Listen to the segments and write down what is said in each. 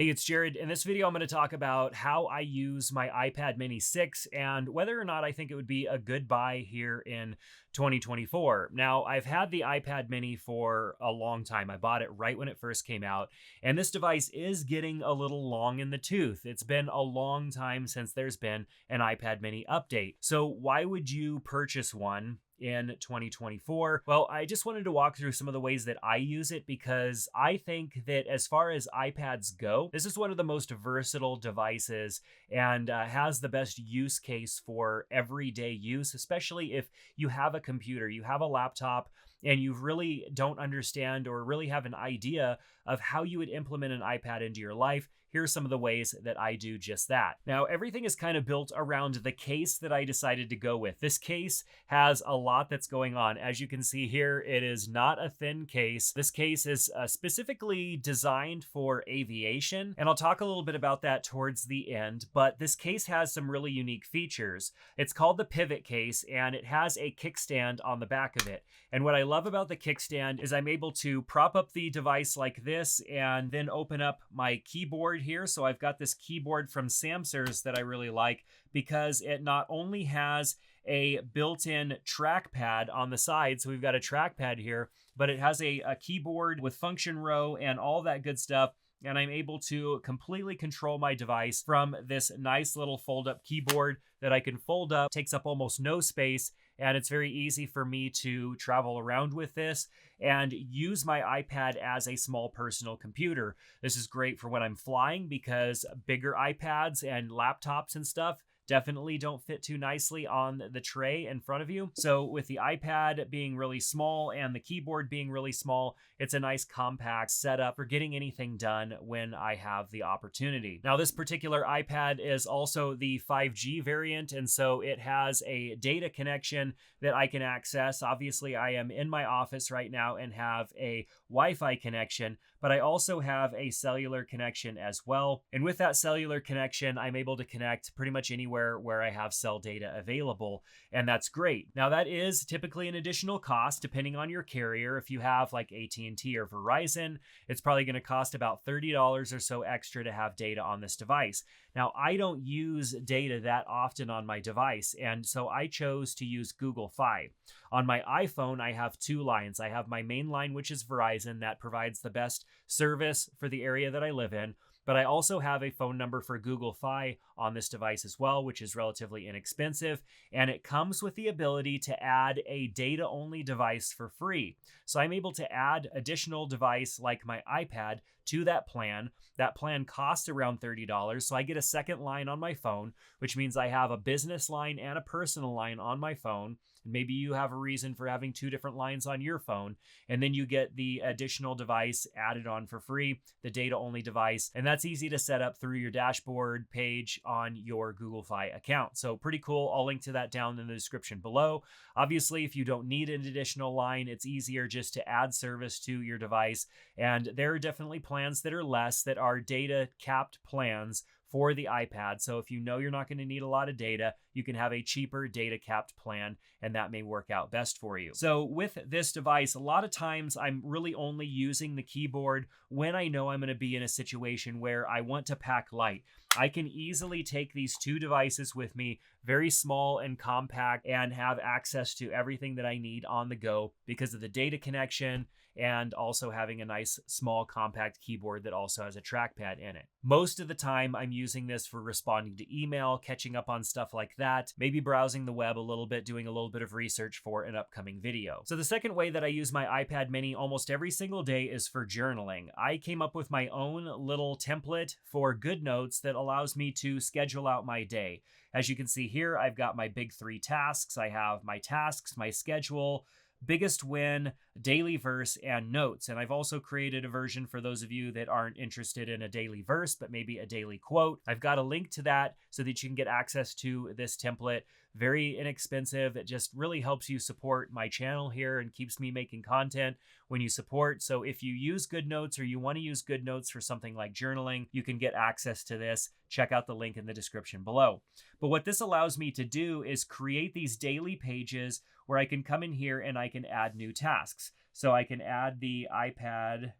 Hey, it's Jared. In this video, I'm going to talk about how I use my iPad mini 6 and whether or not I think it would be a good buy here in 2024. Now, I've had the iPad mini for a long time. I bought it right when it first came out, and this device is getting a little long in the tooth. It's been a long time since there's been an iPad mini update. So why would you purchase one in 2024? Well, I just wanted to walk through some of the ways that I use it because I think that as far as iPads go, this is one of the most versatile devices and has the best use case for everyday use, especially if you have a computer, you have a laptop, and you really don't understand or really have an idea of how you would implement an iPad into your life. Here's some of the ways that I do just that. Now, everything is kind of built around the case that I decided to go with. This case has a lot that's going on. As you can see here, it is not a thin case. This case is specifically designed for aviation, and I'll talk a little bit about that towards the end, but this case has some really unique features. It's called the pivot case, and it has a kickstand on the back of it. And what I love about the kickstand is I'm able to prop up the device like this and then open up my keyboard here. So I've got this keyboard from Samsers that I really like because it not only has a built-in trackpad on the side, so we've got a trackpad here, but it has a keyboard with function row and all that good stuff. And I'm able to completely control my device from this nice little fold-up keyboard that I can fold up, takes up almost no space, and it's very easy for me to travel around with this and use my iPad as a small personal computer. This is great for when I'm flying because bigger iPads and laptops and stuff definitely don't fit too nicely on the tray in front of you. So with the iPad being really small and the keyboard being really small, it's a nice compact setup for getting anything done when I have the opportunity. Now, this particular iPad is also the 5G variant, and so it has a data connection that I can access. Obviously, I am in my office right now and have a Wi-Fi connection, but I also have a cellular connection as well. And with that cellular connection, I'm able to connect pretty much anywhere where I have cell data available, and that's great. Now, that is typically an additional cost depending on your carrier. If you have like AT&T or Verizon, it's probably going to cost about $30 or so extra to have data on this device. Now, I don't use data that often on my device, and so I chose to use Google Fi. On my iPhone, I have two lines. I have my main line, which is Verizon, that provides the best service for the area that I live in. But I also have a phone number for Google Fi on this device as well, which is relatively inexpensive. And it comes with the ability to add a data-only device for free. So I'm able to add additional device like my iPad to that plan. That plan costs around $30. So I get a second line on my phone, which means I have a business line and a personal line on my phone. Maybe you have a reason for having two different lines on your phone, and then you get the additional device added on for free, the data-only device, and that's easy to set up through your dashboard page on your Google Fi account. So pretty cool. I'll link to that down in the description below. Obviously, if you don't need an additional line, it's easier just to add service to your device, and there are definitely plans that are less that are data-capped plans for the iPad. So if you know you're not going to need a lot of data, you can have a cheaper data capped plan, and that may work out best for you. So with this device, a lot of times I'm really only using the keyboard when I know I'm going to be in a situation where I want to pack light. I can easily take these two devices with me, very small and compact, and have access to everything that I need on the go because of the data connection and also having a nice small compact keyboard that also has a trackpad in it. Most of the time I'm using this for responding to email, catching up on stuff like that, maybe browsing the web a little bit, doing a little bit of research for an upcoming video. So the second way that I use my iPad mini almost every single day is for journaling. I came up with my own little template for GoodNotes that allows me to schedule out my day. As you can see here, I've got my big 3 tasks. I have my tasks, my schedule, biggest win, daily verse, and notes. And I've also created a version for those of you that aren't interested in a daily verse, but maybe a daily quote. I've got a link to that so that you can get access to this template. Very inexpensive. It just really helps you support my channel here and keeps me making content when you support. So if you use GoodNotes or you want to use GoodNotes for something like journaling, you can get access to this. Check out the link in the description below. But what this allows me to do is create these daily pages where I can come in here and I can add new tasks. So I can add the iPad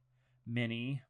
mini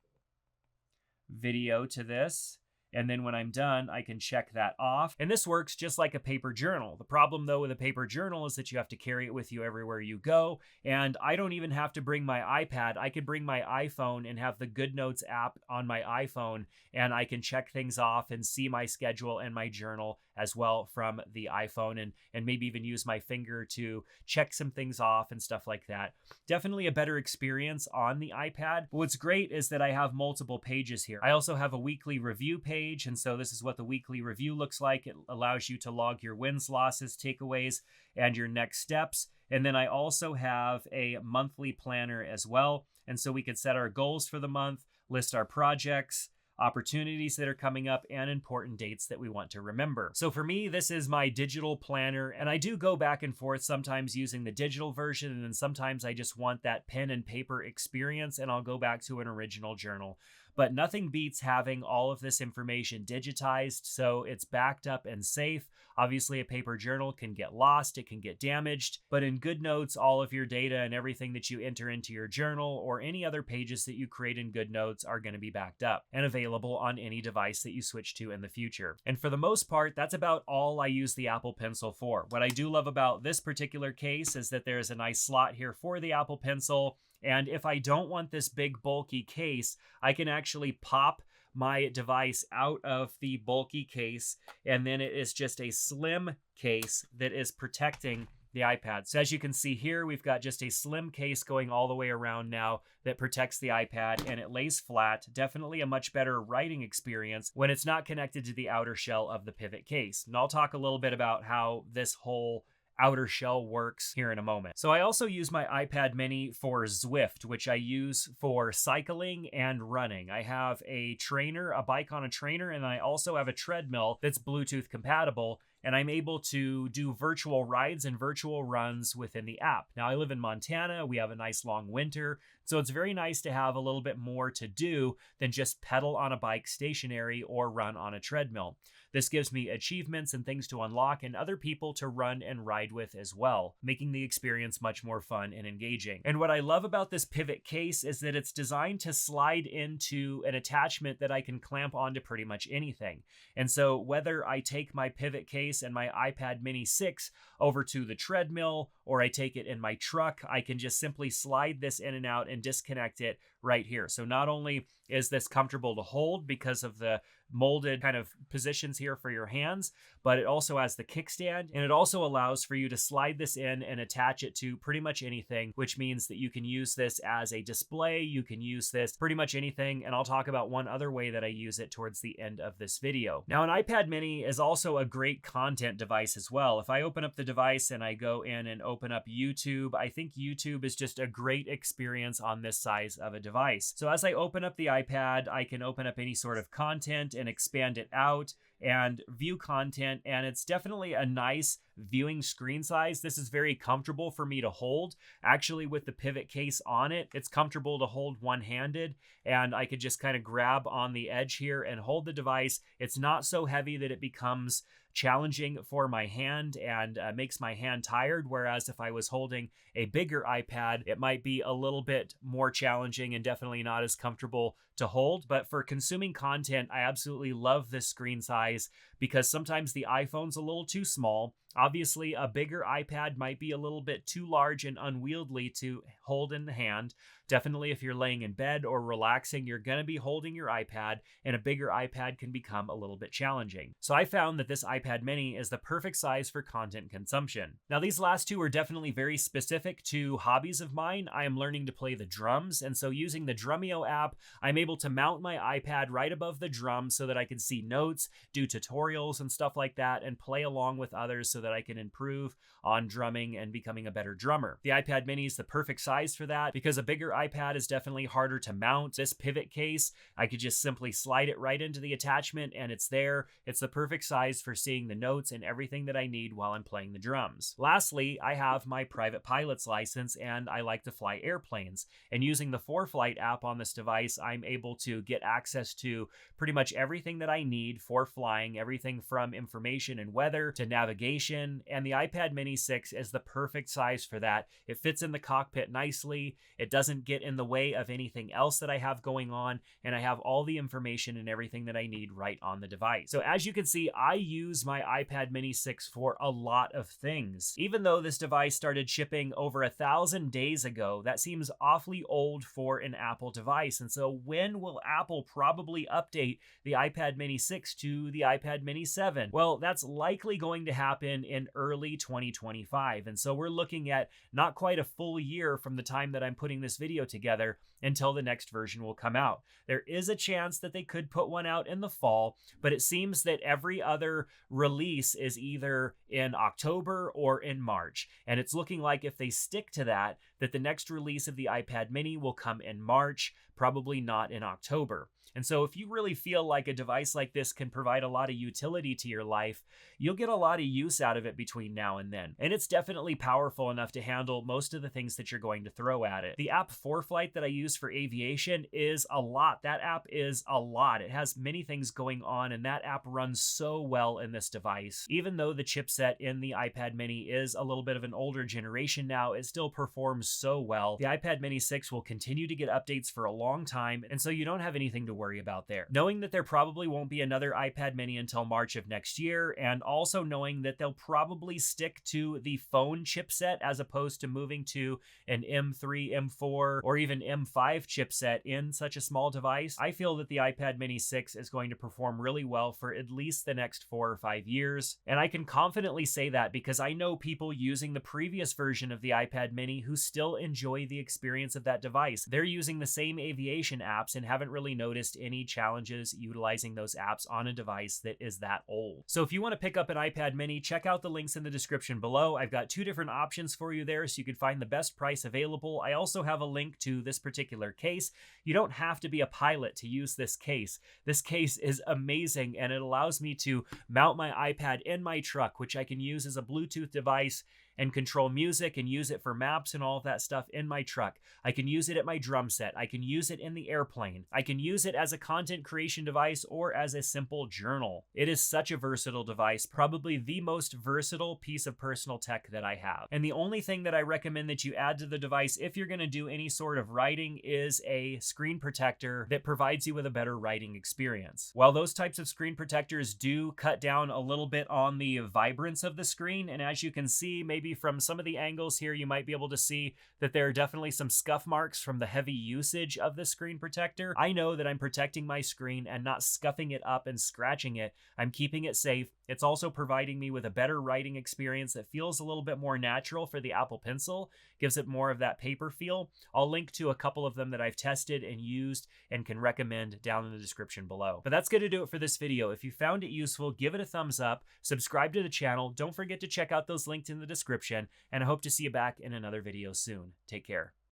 video to this. And then when I'm done, I can check that off. And this works just like a paper journal. The problem though with a paper journal is that you have to carry it with you everywhere you go. And I don't even have to bring my iPad. I could bring my iPhone and have the Good Notes app on my iPhone, and I can check things off and see my schedule and my journal as well from the iPhone, and maybe even use my finger to check some things off and stuff like that. Definitely a better experience on the iPad. But what's great is that I have multiple pages here. I also have a weekly review page, and so this is what the weekly review looks like. It allows you to log your wins, losses, takeaways, and your next steps. And then I also have a monthly planner as well. And so we could set our goals for the month, list our projects, opportunities that are coming up, and important dates that we want to remember. So for me, this is my digital planner, and I do go back and forth sometimes using the digital version, and then sometimes I just want that pen and paper experience, and I'll go back to an original journal. But nothing beats having all of this information digitized, so it's backed up and safe. Obviously, a paper journal can get lost, it can get damaged, but in Good Notes, all of your data and everything that you enter into your journal or any other pages that you create in Good Notes are going to be backed up and available on any device that you switch to in the future. And for the most part, that's about all I use the Apple Pencil for. What I do love about this particular case is that there's a nice slot here for the Apple Pencil. And if I don't want this big bulky case, I can actually pop my device out of the bulky case, and then it is just a slim case that is protecting the iPad. So as you can see here, we've got just a slim case going all the way around now that protects the iPad, and it lays flat. Definitely a much better writing experience when it's not connected to the outer shell of the pivot case. And I'll talk a little bit about how this whole outer shell works here in a moment. So I also use my iPad mini for Zwift, which I use for cycling and running. I have a trainer, a bike on a trainer, and I also have a treadmill that's Bluetooth compatible, and I'm able to do virtual rides and virtual runs within the app. Now, I live in Montana. We have a nice long winter, so it's very nice to have a little bit more to do than just pedal on a bike stationary or run on a treadmill. This gives me achievements and things to unlock and other people to run and ride with as well, making the experience much more fun and engaging. And what I love about this pivot case is that it's designed to slide into an attachment that I can clamp onto pretty much anything. And so whether I take my pivot case and my iPad mini 6 over to the treadmill, or I take it in my truck, I can just simply slide this in and out and disconnect it right here. So not only is this comfortable to hold because of the molded kind of positions here for your hands, but it also has the kickstand, and it also allows for you to slide this in and attach it to pretty much anything, which means that you can use this as a display, you can use this pretty much anything, and I'll talk about one other way that I use it towards the end of this video. Now, an iPad mini is also a great content device as well. If I open up the device and I go in and open up YouTube, I think YouTube is just a great experience on this size of a device. So as I open up the iPad, I can open up any sort of content and expand it out and view content, and it's definitely a nice viewing screen size. This is very comfortable for me to hold. Actually, with the pivot case on it, it's comfortable to hold one-handed, and I could just kind of grab on the edge here and hold the device. It's not so heavy that it becomes challenging for my hand and makes my hand tired, whereas if I was holding a bigger iPad, it might be a little bit more challenging and definitely not as comfortable to hold. But for consuming content, I absolutely love this screen size because sometimes the iPhone's a little too small. Obviously, a bigger iPad might be a little bit too large and unwieldy to hold in the hand. Definitely, if you're laying in bed or relaxing, you're going to be holding your iPad, and a bigger iPad can become a little bit challenging. So I found that this iPad mini is the perfect size for content consumption. Now, these last two are definitely very specific to hobbies of mine. I am learning to play the drums, and so using the Drumeo app, I'm able to mount my iPad right above the drum so that I can see notes, do tutorials and stuff like that, and play along with others so that I can improve on drumming and becoming a better drummer. The iPad mini is the perfect size for that because a bigger iPad is definitely harder to mount. This pivot case, I could just simply slide it right into the attachment and it's there. It's the perfect size for seeing the notes and everything that I need while I'm playing the drums. Lastly, I have my private pilot's license and I like to fly airplanes. And using the ForeFlight app on this device, I'm able to get access to pretty much everything that I need for flying, everything from information and weather to navigation Aviation, and the iPad mini 6 is the perfect size for that. It fits in the cockpit nicely, it doesn't get in the way of anything else that I have going on, and I have all the information and everything that I need right on the device. So as you can see, I use my iPad mini 6 for a lot of things. Even though this device started shipping over 1,000 days ago, that seems awfully old for an Apple device. And so when will Apple probably update the iPad mini 6 to the iPad mini 7? Well, that's likely going to happen in early 2025. And so we're looking at not quite a full year from the time that I'm putting this video together until the next version will come out. There is a chance that they could put one out in the fall, but it seems that every other release is either in October or in March. And it's looking like if they stick to that, that the next release of the iPad mini will come in March, probably not in October. And so if you really feel like a device like this can provide a lot of utility to your life, you'll get a lot of use out of it between now and then. And it's definitely powerful enough to handle most of the things that you're going to throw at it. The app 4Flight that I use for aviation is a lot. That app is a lot. It has many things going on, and that app runs so well in this device. Even though the chipset in the iPad mini is a little bit of an older generation now, it still performs so well. The iPad mini 6 will continue to get updates for a long time, and so you don't have anything to worry about there. Knowing that there probably won't be another iPad mini until March of next year, and also knowing that they'll probably stick to the phone chipset as opposed to moving to an M3, M4, or even M5 chipset in such a small device, I feel that the iPad mini 6 is going to perform really well for at least the next 4 or 5 years. And I can confidently say that because I know people using the previous version of the iPad mini who still enjoy the experience of that device. They're using the same aviation apps and haven't really noticed any challenges utilizing those apps on a device that is that old. So if you want to pick up an iPad mini, check out the links in the description below. I've got 2 different options for you there so you can find the best price available. I also have a link to this particular case. You don't have to be a pilot to use this case. This case is amazing, and it allows me to mount my iPad in my truck, which I can use as a Bluetooth device and control music and use it for maps and all of that stuff in my truck. I can use it at my drum set. I can use it in the airplane. I can use it as a content creation device or as a simple journal. It is such a versatile device, probably the most versatile piece of personal tech that I have. And the only thing that I recommend that you add to the device if you're going to do any sort of writing is a screen protector that provides you with a better writing experience. While those types of screen protectors do cut down a little bit on the vibrance of the screen, and as you can see, maybe from some of the angles here, you might be able to see that there are definitely some scuff marks from the heavy usage of the screen protector. I know that I'm protecting my screen and not scuffing it up and scratching it. I'm keeping it safe. It's also providing me with a better writing experience that feels a little bit more natural for the Apple Pencil, gives it more of that paper feel. I'll link to a couple of them that I've tested and used and can recommend down in the description below. But that's going to do it for this video. If you found it useful, give it a thumbs up, subscribe to the channel, don't forget to check out those links in the description, and I hope to see you back in another video soon. Take care.